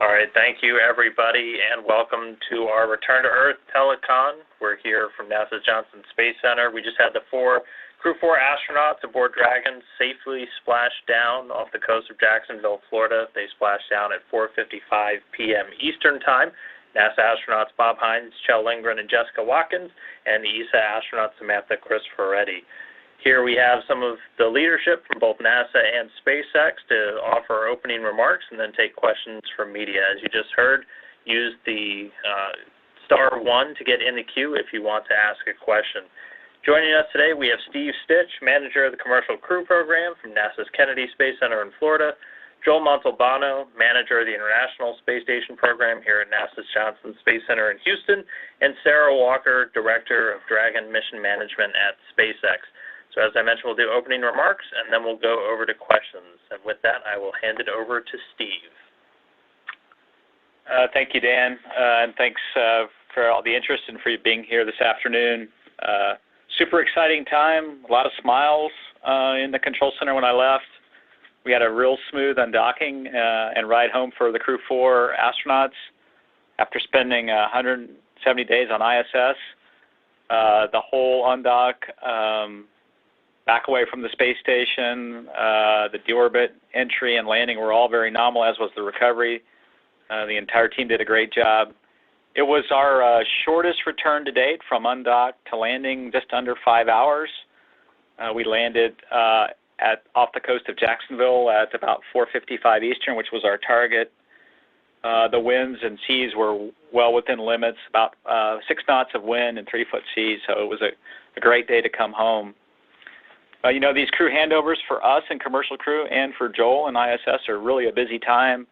All right, thank you, everybody, and welcome to our Return to Earth telecon. We're here from NASA's Johnson Space Center. We just had the Crew-4 astronauts aboard Dragon safely splash down off the coast of Jacksonville, Florida. They splashed down at 4:55 p.m. Eastern Time. NASA astronauts Bob Hines, Kjell Lindgren, and Jessica Watkins, and ESA astronaut Samantha Cristoforetti. Here we have some of the leadership from both NASA and SpaceX to offer opening remarks and then take questions from media. As you just heard, use the *1 to get in the queue if you want to ask a question. Joining us today, we have Steve Stitch, manager of the Commercial Crew Program from NASA's Kennedy Space Center in Florida, Joel Montalbano, manager of the International Space Station Program here at NASA's Johnson Space Center in Houston, and Sarah Walker, director of Dragon Mission Management at SpaceX. So as I mentioned, we'll do opening remarks, and then we'll go over to questions. And with that, I will hand it over to Steve. Thank you, Dan, and thanks for all the interest and for you being here this afternoon. Super exciting time, a lot of smiles in the control center when I left. We had a real smooth undocking and ride home for the Crew-4 astronauts after spending 170 days on ISS. The whole undock, back away from the space station, the deorbit entry and landing were all very nominal, as was the recovery. The entire team did a great job. It was our shortest return to date from undock to landing, just under 5 hours. We landed off the coast of Jacksonville at about 4:55 Eastern, which was our target. The winds and seas were well within limits, about 6 knots of wind and 3-foot seas, so it was a great day to come home. You know, these crew handovers for us and commercial crew and for Joel and ISS are really a busy time.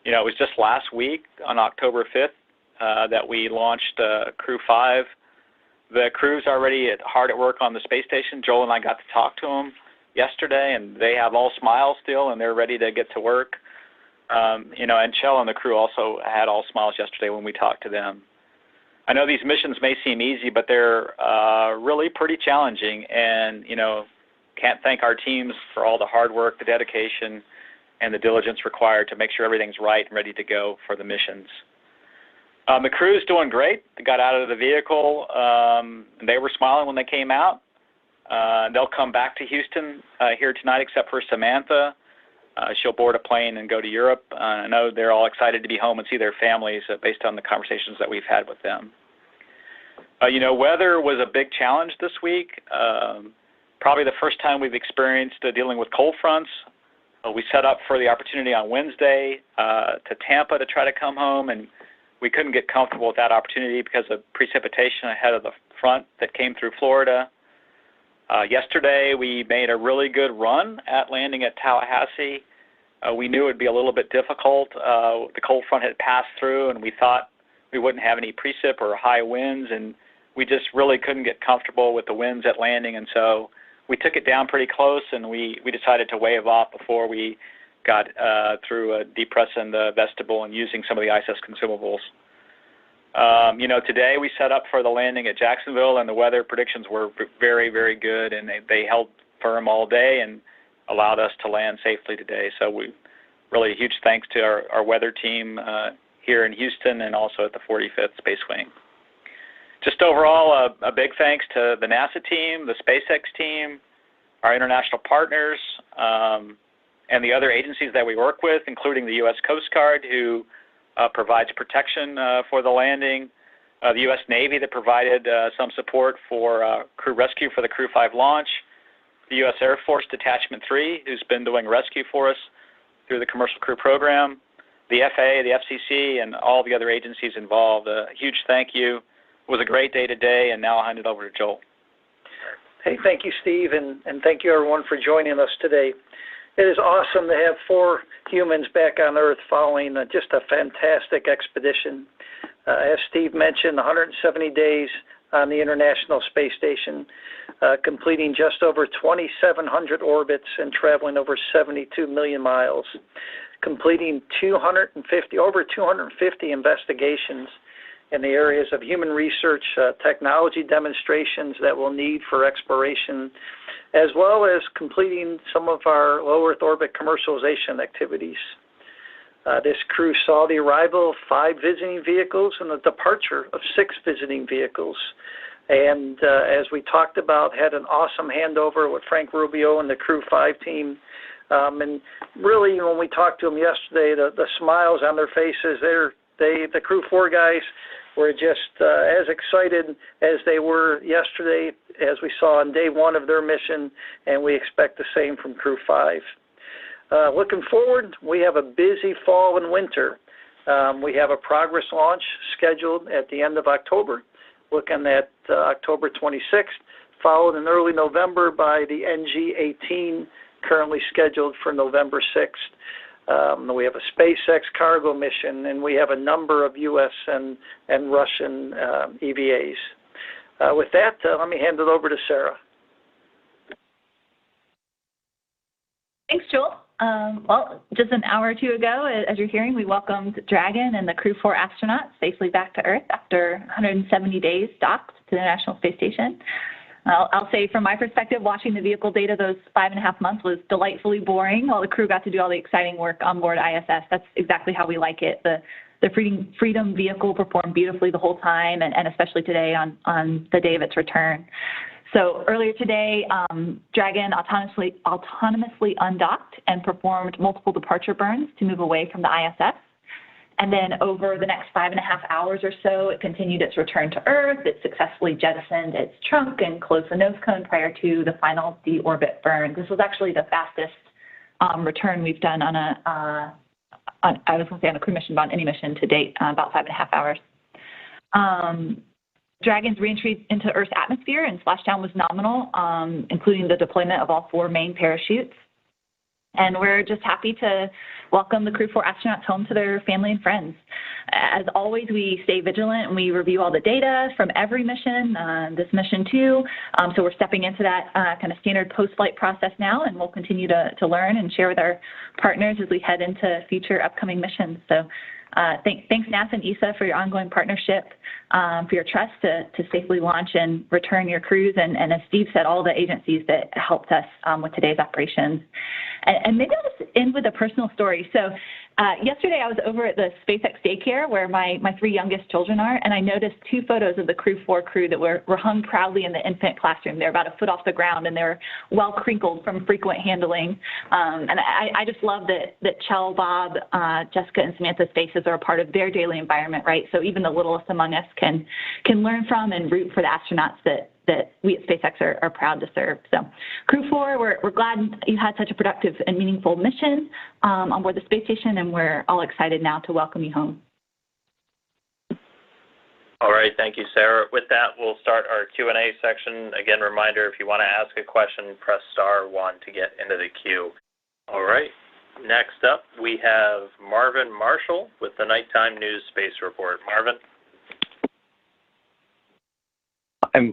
You know, it was just last week on October 5th that we launched Crew-5. The crew's already hard at work on the space station. Joel and I got to talk to them yesterday, and they have all smiles still, and they're ready to get to work. You know, and Kjell and the crew also had all smiles yesterday when we talked to them. I know these missions may seem easy, but they're really pretty challenging, and, you know, can't thank our teams for all the hard work, the dedication, and the diligence required to make sure everything's right and ready to go for the missions. The crew's doing great. They got out of the vehicle, and they were smiling when they came out. They'll come back to Houston here tonight, except for Samantha. She'll board a plane and go to Europe. I know they're all excited to be home and see their families based on the conversations that we've had with them. You know, weather was a big challenge this week. Probably the first time we've experienced dealing with cold fronts. We set up for the opportunity on Wednesday to Tampa to try to come home, and we couldn't get comfortable with that opportunity because of precipitation ahead of the front that came through Florida. Yesterday, we made a really good run at landing at Tallahassee. We knew it would be a little bit difficult. The cold front had passed through, and we thought we wouldn't have any precip or high winds, and we just really couldn't get comfortable with the winds at landing, and so we took it down pretty close, and we decided to wave off before we got through depressing the vestibule and using some of the ISS consumables. You know, today we set up for the landing at Jacksonville, and the weather predictions were very, very good, and they held firm all day and allowed us to land safely today. So we really huge thanks to our weather team here in Houston and also at the 45th Space Wing. Just overall, a big thanks to the NASA team, the SpaceX team, our international partners, and the other agencies that we work with, including the U.S. Coast Guard, who provides protection for the landing, the U.S. Navy that provided some support for crew rescue for the Crew-5 launch, the U.S. Air Force Detachment 3, who's been doing rescue for us through the Commercial Crew Program, the FAA, the FCC, and all the other agencies involved. A huge thank you. It was a great day today, and now I'll hand it over to Joel. Hey, thank you, Steve, and thank you, everyone, for joining us today. It is awesome to have 4 humans back on Earth following just a fantastic expedition. As Steve mentioned, 170 days on the International Space Station, completing just over 2,700 orbits and traveling over 72 million miles, completing over 250 investigations in the areas of human research, technology demonstrations that we'll need for exploration, as well as completing some of our low Earth orbit commercialization activities. This crew saw the arrival of 5 visiting vehicles and the departure of 6 visiting vehicles. And as we talked about, had an awesome handover with Frank Rubio and the Crew-5 team. And really, when we talked to them yesterday, the smiles on their faces, the Crew-4 guys were just as excited as they were yesterday, as we saw on day 1 of their mission, and we expect the same from Crew-5. Looking forward, we have a busy fall and winter. We have a progress launch scheduled at the end of October, looking at October 26th, followed in early November by the NG-18, currently scheduled for November 6th. We have a SpaceX cargo mission, and we have a number of U.S. and Russian EVAs. With that, let me hand it over to Sarah. Thanks, Joel. Well, just an hour or two ago, as you're hearing, we welcomed Dragon and the Crew-4 astronauts safely back to Earth after 170 days docked to the International Space Station. I'll say from my perspective, watching the vehicle data those 5.5 months was delightfully boring while the crew got to do all the exciting work on board ISS. That's exactly how we like it. The Freedom vehicle performed beautifully the whole time, and especially today on the day of its return. So earlier today, Dragon autonomously undocked and performed multiple departure burns to move away from the ISS. And then over the next 5.5 hours or so, it continued its return to Earth. It successfully jettisoned its trunk and closed the nose cone prior to the final deorbit burn. This was actually the fastest return we've done on a crew mission, but on any mission to date, about 5.5 hours. Dragon's reentry into Earth's atmosphere and splashdown was nominal, including the deployment of all 4 main parachutes. And we're just happy to welcome the Crew-4 astronauts home to their family and friends. As always, we stay vigilant and we review all the data from every mission, this mission too. So we're stepping into that kind of standard post-flight process now, and we'll continue to learn and share with our partners as we head into future upcoming missions. So thanks NASA and ESA for your ongoing partnership, for your trust to safely launch and return your crews, and as Steve said, all the agencies that helped us with today's operations. And maybe I'll just end with a personal story. So yesterday I was over at the SpaceX daycare where my 3 youngest children are, and I noticed 2 photos of the Crew-4 crew that were hung proudly in the infant classroom. They're about a foot off the ground, and they're well crinkled from frequent handling. And I just love that Kjell, Bob, Jessica, and Samantha's faces are a part of their daily environment, right? So even the littlest among us can learn from and root for the astronauts that we at SpaceX are proud to serve. So Crew-4, we're glad you had such a productive and meaningful mission on board the space station, and we're all excited now to welcome you home. All right, thank you, Sarah. With that, we'll start our Q&A section. Again, reminder, if you want to ask a question, press *1 to get into the queue. All right, next up, we have Marvin Marshall with the Nighttime News Space Report. Marvin?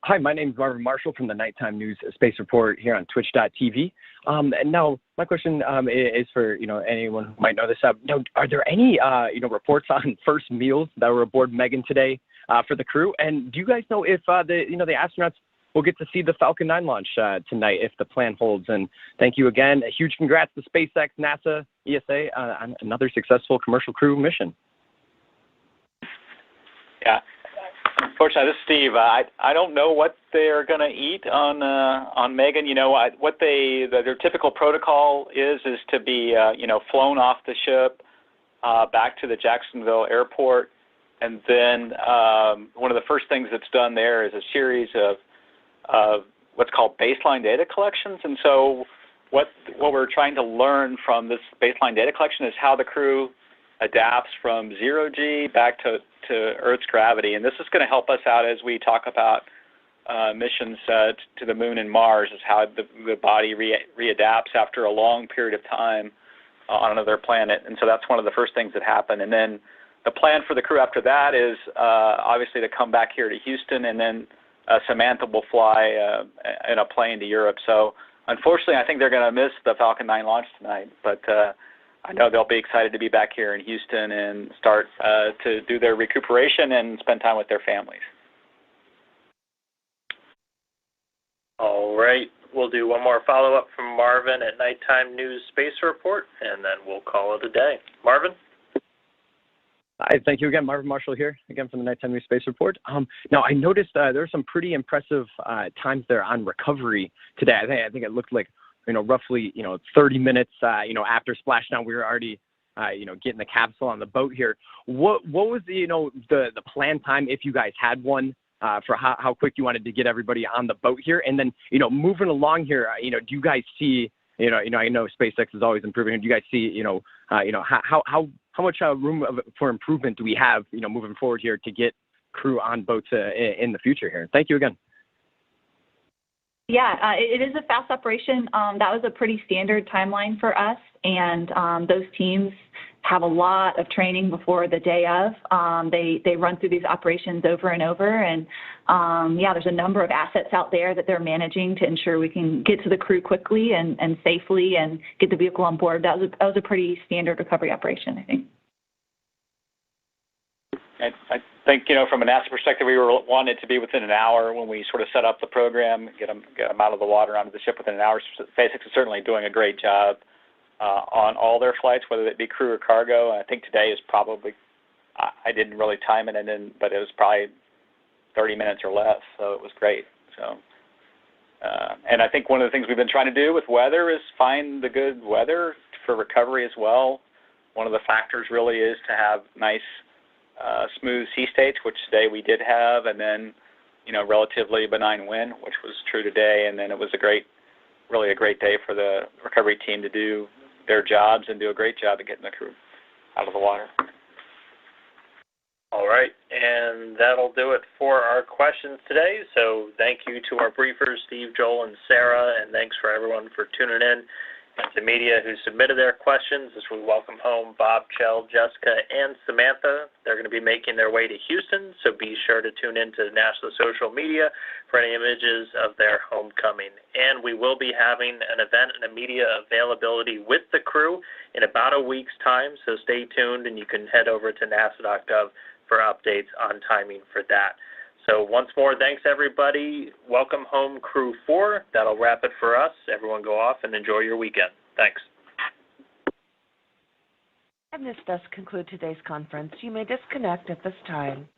Hi, my name is Marvin Marshall from the Nighttime News Space Report here on Twitch.tv. And now my question is for anyone who might know this. Are there any reports on first meals that were aboard Megan today for the crew? And do you guys know if the astronauts will get to see the Falcon 9 launch tonight if the plan holds? And thank you again. A huge congrats to SpaceX, NASA, ESA on another successful commercial crew mission. Yeah. Unfortunately, this is Steve. I don't know what they're going to eat on Megan. What their typical protocol is to be flown off the ship back to the Jacksonville airport, and then one of the first things that's done there is a series of what's called baseline data collections. And so what we're trying to learn from this baseline data collection is how the crew adapts from 0G back to Earth's gravity. And this is going to help us out as we talk about missions to the moon and Mars, is how the body readapts after a long period of time on another planet. And so that's one of the first things that happen. And then the plan for the crew after that is obviously to come back here to Houston, and then Samantha will fly in a plane to Europe. So unfortunately, I think they're going to miss the Falcon 9 launch tonight, but I know they'll be excited to be back here in Houston and start to do their recuperation and spend time with their families. All right. We'll do one more follow-up from Marvin at Nighttime News Space Report, and then we'll call it a day. Marvin? Hi, thank you again. Marvin Marshall here, again from the Nighttime News Space Report. Now, I noticed there were some pretty impressive times there on recovery today. I think it looked like, roughly, 30 minutes, after splashdown, we were already, getting the capsule on the boat here. What was the planned time, if you guys had one, for how quick you wanted to get everybody on the boat here? And then, moving along here, do you guys see, I know SpaceX is always improving. Do you guys see, how much room for improvement do we have, moving forward here to get crew on boats in the future here? Thank you again. Yeah, it is a fast operation. That was a pretty standard timeline for us, and those teams have a lot of training before the day of. They run through these operations over and over, and there's a number of assets out there that they're managing to ensure we can get to the crew quickly and safely and get the vehicle on board. That was a pretty standard recovery operation, I think. I think, from a NASA perspective, we wanted to be within an hour when we sort of set up the program, get them out of the water onto the ship within an hour. SpaceX is certainly doing a great job on all their flights, whether it be crew or cargo. I think today is probably, I didn't really time it, but it was probably 30 minutes or less, so it was great. So, and I think one of the things we've been trying to do with weather is find the good weather for recovery as well. One of the factors really is to have nice, smooth sea states, which today we did have, and then, relatively benign wind, which was true today. And then it was really a great day for the recovery team to do their jobs and do a great job of getting the crew out of the water. All right, and that'll do it for our questions today. So thank you to our briefers, Steve, Joel, and Sarah, and thanks for everyone for tuning in. And to media who submitted their questions, as we welcome home Bob, Kjell, Jessica, and Samantha. They're going to be making their way to Houston, so be sure to tune in to NASA's social media for any images of their homecoming. And we will be having an event and a media availability with the crew in about a week's time, so stay tuned, and you can head over to nasa.gov for updates on timing for that. So once more, thanks, everybody. Welcome home, Crew-4. That'll wrap it for us. Everyone go off and enjoy your weekend. Thanks. And this does conclude today's conference. You may disconnect at this time.